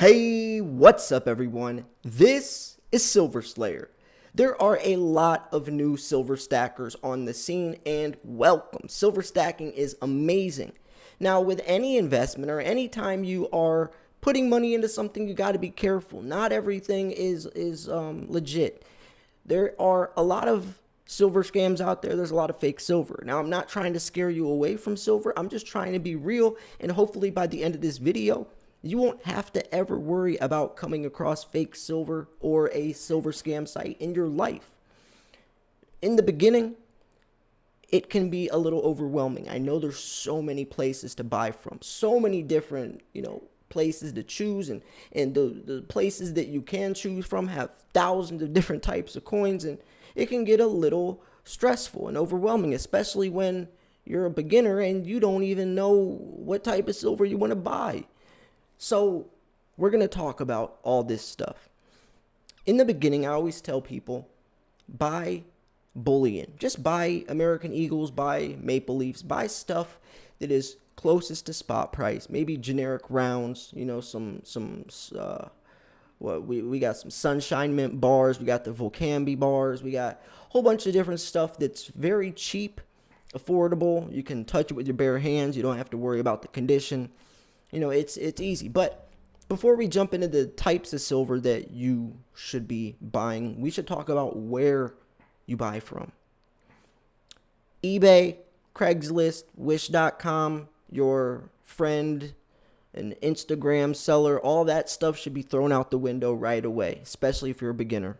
Hey, what's up everyone? This is Silver Slayer. There are a lot of new silver stackers on the scene and welcome. Silver stacking is amazing. Now with any investment or any time you are putting money into something, you got to be careful. Not everything is legit. There are a lot of silver scams out there. There's a lot of fake silver. Now, I'm not trying to scare you away from silver. I'm just trying to be real, and hopefully by the end of this video, you won't have to ever worry about coming across fake silver or a silver scam site in your life. In the beginning, it can be a little overwhelming. I know there's so many places to buy from, so many different, places to choose, and the places that you can choose from have thousands of different types of coins, and it can get a little stressful and overwhelming, especially when you're a beginner and you don't even know what type of silver you want to buy. So we're going to talk about all this stuff. In the beginning, I always tell people, buy bullion. Just buy American Eagles, buy Maple Leafs, buy stuff that is closest to spot price. Maybe generic rounds, we got some Sunshine Mint bars, we got the Volcambi bars, we got a whole bunch of different stuff that's very cheap, affordable. You can touch it with your bare hands. You don't have to worry about the condition. It's easy. But before we jump into the types of silver that you should be buying, we should talk about where you buy from. eBay, Craigslist, Wish.com, your friend, an Instagram seller, all that stuff should be thrown out the window right away, especially if you're a beginner.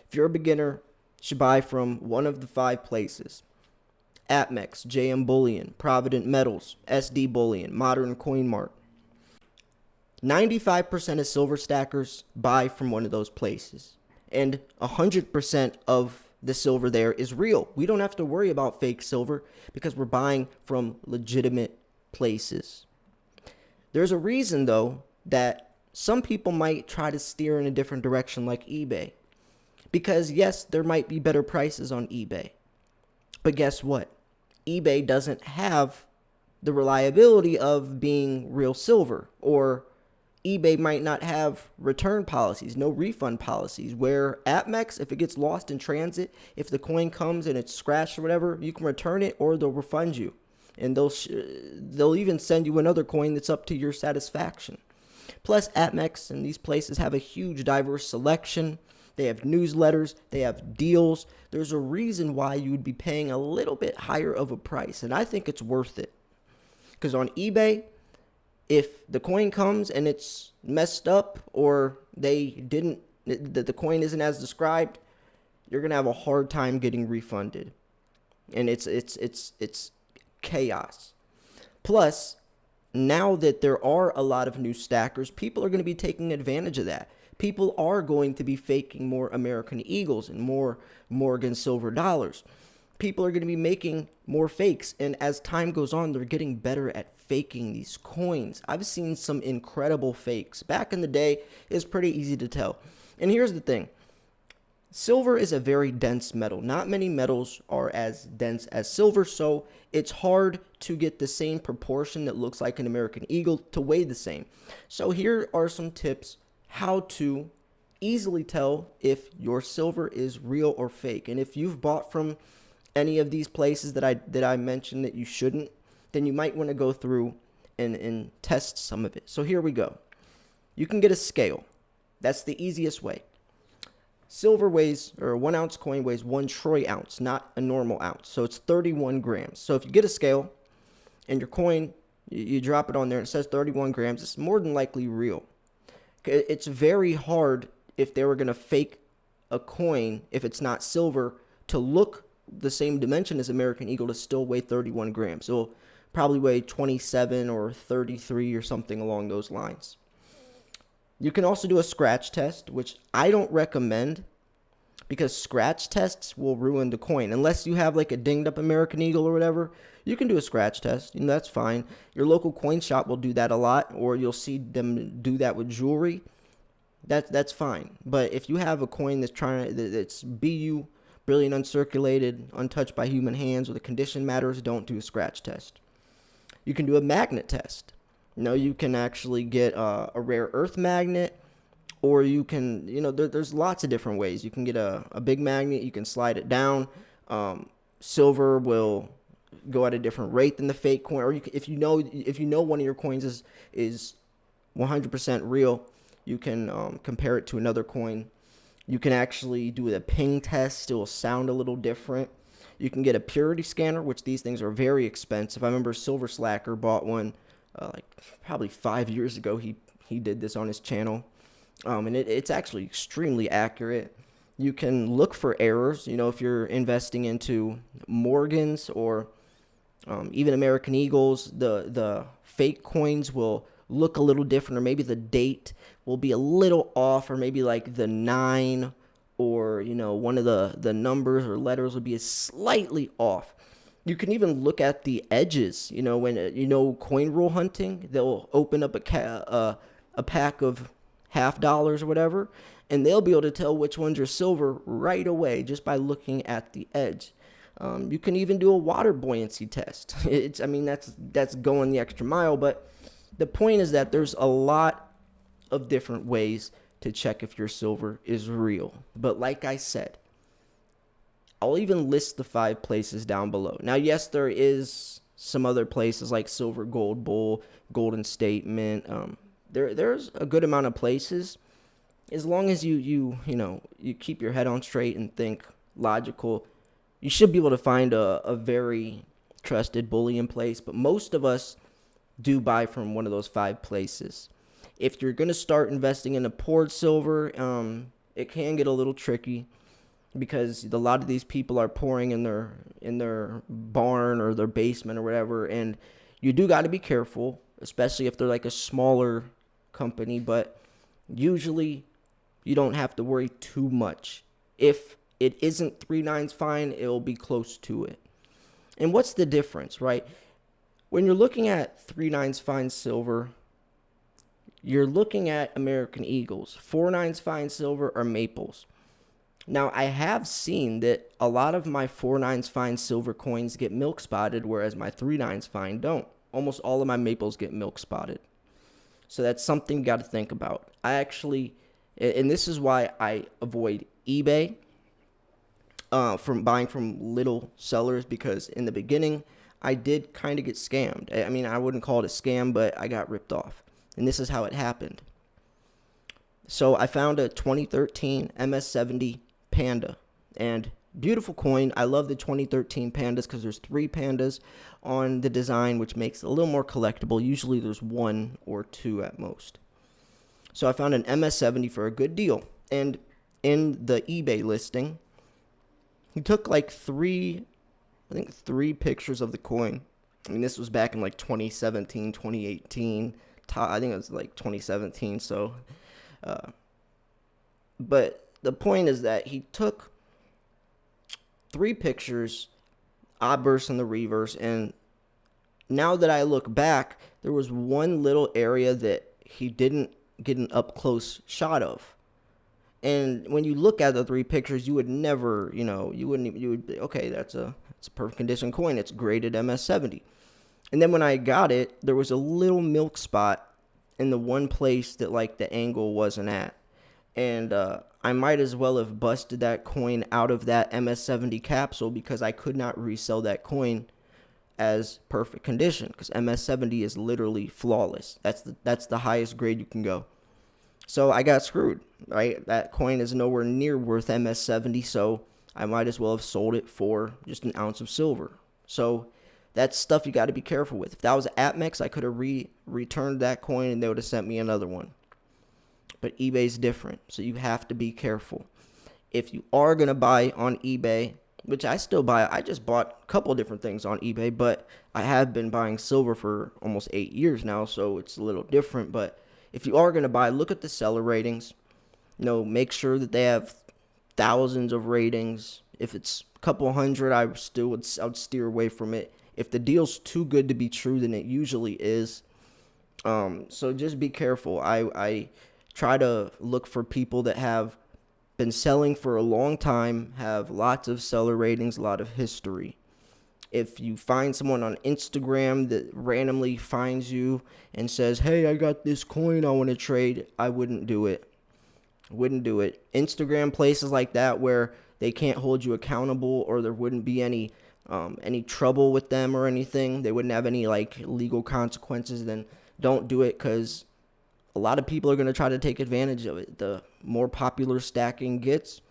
If you're a beginner, you should buy from one of the 5 places. Apmex, JM Bullion, Provident Metals, SD Bullion, ModernCoinMart. 95% of silver stackers buy from one of those places. And 100% of the silver there is real. We don't have to worry about fake silver because we're buying from legitimate places. There's a reason, though, that some people might try to steer in a different direction like eBay. Because, yes, there might be better prices on eBay. But guess what? eBay doesn't have the reliability of being real silver, or eBay might not have return policies, no refund policies, where Apmex, if it gets lost in transit, if the coin comes and it's scratched or whatever, you can return it or they'll refund you. And they'll even send you another coin that's up to your satisfaction. Plus, Apmex and these places have a huge diverse selection. They have newsletters, they have deals. There's a reason why you would be paying a little bit higher of a price, and I think it's worth it. Because on eBay, if the coin comes and it's messed up or the coin isn't as described, you're going to have a hard time getting refunded. And it's chaos. Plus, now that there are a lot of new stackers, people are going to be taking advantage of that. People are going to be faking more American Eagles and more Morgan silver dollars. People are going to be making more fakes, and as time goes on, they're getting better at faking these coins. I've seen some incredible fakes. Back in the day, it's pretty easy to tell. And here's the thing. Silver is a very dense metal. Not many metals are as dense as silver, so it's hard to get the same proportion that looks like an American Eagle to weigh the same. So here are some tips how to easily tell if your silver is real or fake. And if you've bought from any of these places that I mentioned that you shouldn't, then you might want to go through and test some of it. So here we go. You can get a scale. That's the easiest way. Silver weighs, or a 1 ounce coin weighs 1 troy ounce, not a normal ounce. So it's 31 grams. So if you get a scale and your coin, you drop it on there and it says 31 grams, it's more than likely real. It's very hard if they were going to fake a coin, if it's not silver, to look the same dimension as American Eagle to still weigh 31 grams. It'll probably weigh 27 or 33 or something along those lines. You can also do a scratch test, which I don't recommend because scratch tests will ruin the coin. Unless you have like a dinged up American Eagle or whatever, you can do a scratch test. That's fine. Your local coin shop will do that a lot, or you'll see them do that with jewelry. That's fine. But if you have a coin that's BU, brilliant uncirculated, untouched by human hands, or the condition matters, don't do a scratch test. You can do a magnet test. You can actually get a rare earth magnet, or you can, there's lots of different ways. You can get a big magnet, you can slide it down. Silver will go at a different rate than the fake coin, or if you know one of your coins is 100% real, you can compare it to another coin. You can actually do a ping test. It will sound a little different. You can get a purity scanner, which these things are very expensive. I remember Silver Slacker bought one like probably 5 years ago. He did this on his channel, and it's actually extremely accurate. You can look for errors. If you're investing into Morgans or even American Eagles, the fake coins will look a little different, or maybe the date will be a little off, or maybe like the 9 or one of the numbers or letters will be slightly off. You can even look at the edges. When coin rule hunting, they'll open up a pack of $50 or whatever, and they'll be able to tell which ones are silver right away just by looking at the edge. You can even do a water buoyancy test. That's going the extra mile, but the point is that there's a lot of different ways to check if your silver is real. But like I said, I'll even list the 5 places down below. Now, yes, there is some other places like Silver Gold Bull, Golden Statement. There's a good amount of places, as long as you keep your head on straight and think logical. You should be able to find a very trusted bullion place, but most of us do buy from one of those 5 places. If you're going to start investing in a poured silver, it can get a little tricky, because a lot of these people are pouring in their barn or their basement or whatever, and you do got to be careful, especially if they're like a smaller company, but usually you don't have to worry too much. If it isn't 3 nines fine, it'll be close to it. And what's the difference, right? When you're looking at 3 nines fine silver, you're looking at American Eagles. 4 nines fine silver are maples. Now, I have seen that a lot of my 4 nines fine silver coins get milk spotted, whereas my 3 nines fine don't. Almost all of my maples get milk spotted. So that's something you got to think about. I actually, and this is why I avoid eBay from buying from little sellers, because in the beginning, I did kind of get scammed. I wouldn't call it a scam, but I got ripped off. And this is how it happened. So I found a 2013 MS70 Panda, and beautiful coin. I love the 2013 Pandas because there's 3 pandas on the design, which makes it a little more collectible. Usually there's 1 or 2 at most. So I found an MS70 for a good deal. And in the eBay listing, he took like 3 pictures of the coin. This was back in like 2017, 2018. I think it was like 2017. So, but the point is that he took 3 pictures, obverse and the reverse, and now that I look back, there was one little area that he didn't get an up close shot of. And when you look at the 3 pictures, you would never, you would be, okay, it's a perfect condition coin. It's graded MS70. And then when I got it, there was a little milk spot in the one place that like the angle wasn't at. And I might as well have busted that coin out of that MS70 capsule, because I could not resell that coin as perfect condition, because MS70 is literally flawless. That's the highest grade you can go. So I got screwed, right? That coin is nowhere near worth MS70, so I might as well have sold it for just an ounce of silver. So that's stuff you got to be careful with. If that was Apmex, I could have returned that coin and they would have sent me another one. But eBay's different, so you have to be careful. If you are going to buy on eBay, which I still buy, I just bought a couple different things on eBay, but I have been buying silver for almost 8 years now, so it's a little different. But if you are going to buy, look at the seller ratings. Make sure that they have thousands of ratings. If it's a couple hundred, I would steer away from it. If the deal's too good to be true, then it usually is. So just be careful. I try to look for people that have been selling for a long time, have lots of seller ratings, a lot of history. If you find someone on Instagram that randomly finds you and says, hey, I got this coin I want to trade, I wouldn't do it. Wouldn't do it. Instagram, places like that where they can't hold you accountable, or there wouldn't be any trouble with them or anything. They wouldn't have any like legal consequences. Then don't do it, because a lot of people are going to try to take advantage of it. The more popular stacking gets,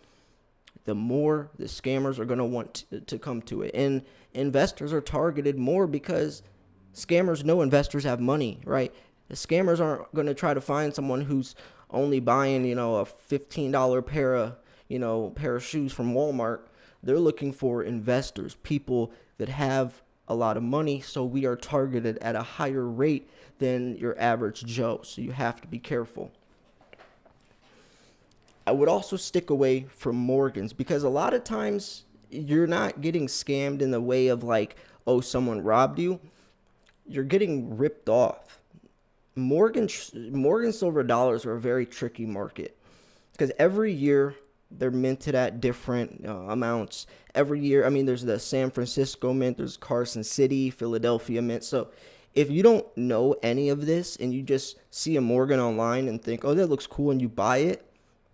the more the scammers are going to want to come to it. And investors are targeted more because scammers know investors have money, right? The scammers aren't going to try to find someone who's only buying, a $15 pair of shoes from Walmart. They're looking for investors, people that have a lot of money. So we are targeted at a higher rate than your average Joe. So you have to be careful. I would also stick away from Morgans, because a lot of times you're not getting scammed in the way of like, oh, someone robbed you. You're getting ripped off. Morgan silver dollars are a very tricky market, because every year they're minted at different amounts. Every year, I mean, there's the San Francisco mint, there's Carson City, Philadelphia mint. So if you don't know any of this and you just see a Morgan online and think, oh, that looks cool, and you buy it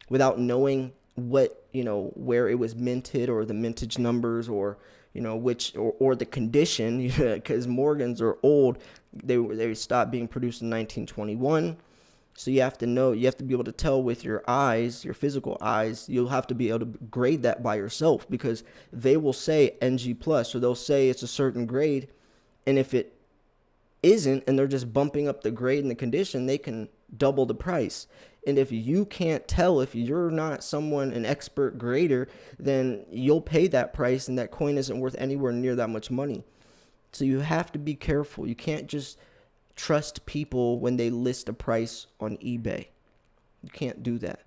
without knowing what, where it was minted, or the mintage numbers, or which or the condition, because Morgans are old. They stopped being produced in 1921. So you have to know, you have to be able to tell with your eyes, your physical eyes. You'll have to be able to grade that by yourself, because they will say NG plus, or they'll say it's a certain grade, and if it isn't, and they're just bumping up the grade and the condition, they can double the price. And if you can't tell, if you're not an expert grader, then you'll pay that price, and that coin isn't worth anywhere near that much money. So you have to be careful. You can't just trust people when they list a price on eBay. You can't do that.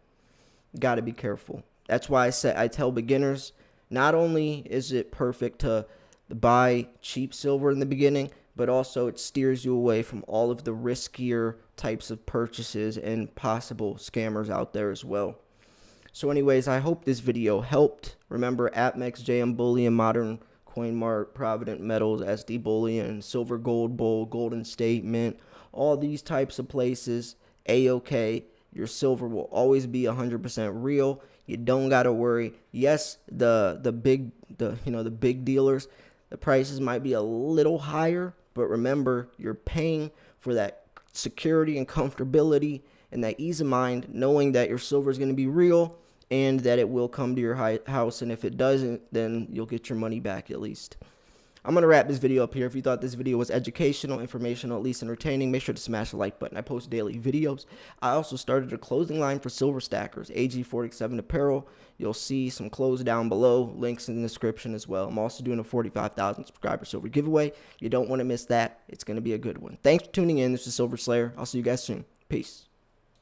You got to be careful. That's why I tell beginners, not only is it perfect to buy cheap silver in the beginning, but also it steers you away from all of the riskier types of purchases and possible scammers out there as well. So anyways, I hope this video helped. Remember, Apmex, JM Bullion, ModernCoinMart, Provident Metals, SD Bullion, Silver Gold Bull, Golden State Mint, all these types of places, A-OK. Your silver will always be 100% real. You don't got to worry. Yes, the big dealers, the prices might be a little higher, but remember, you're paying for that security and comfortability and that ease of mind, knowing that your silver is going to be real and that it will come to your house. And if it doesn't, then you'll get your money back at least. I'm going to wrap this video up here. If you thought this video was educational, informational, at least entertaining, make sure to smash the like button. I post daily videos. I also started a clothing line for silver stackers, AG47 Apparel. You'll see some clothes down below, links in the description as well. I'm also doing a 45,000 subscriber silver giveaway. You don't want to miss that. It's going to be a good one. Thanks for tuning in. This is Silver Slayer. I'll see you guys soon. Peace.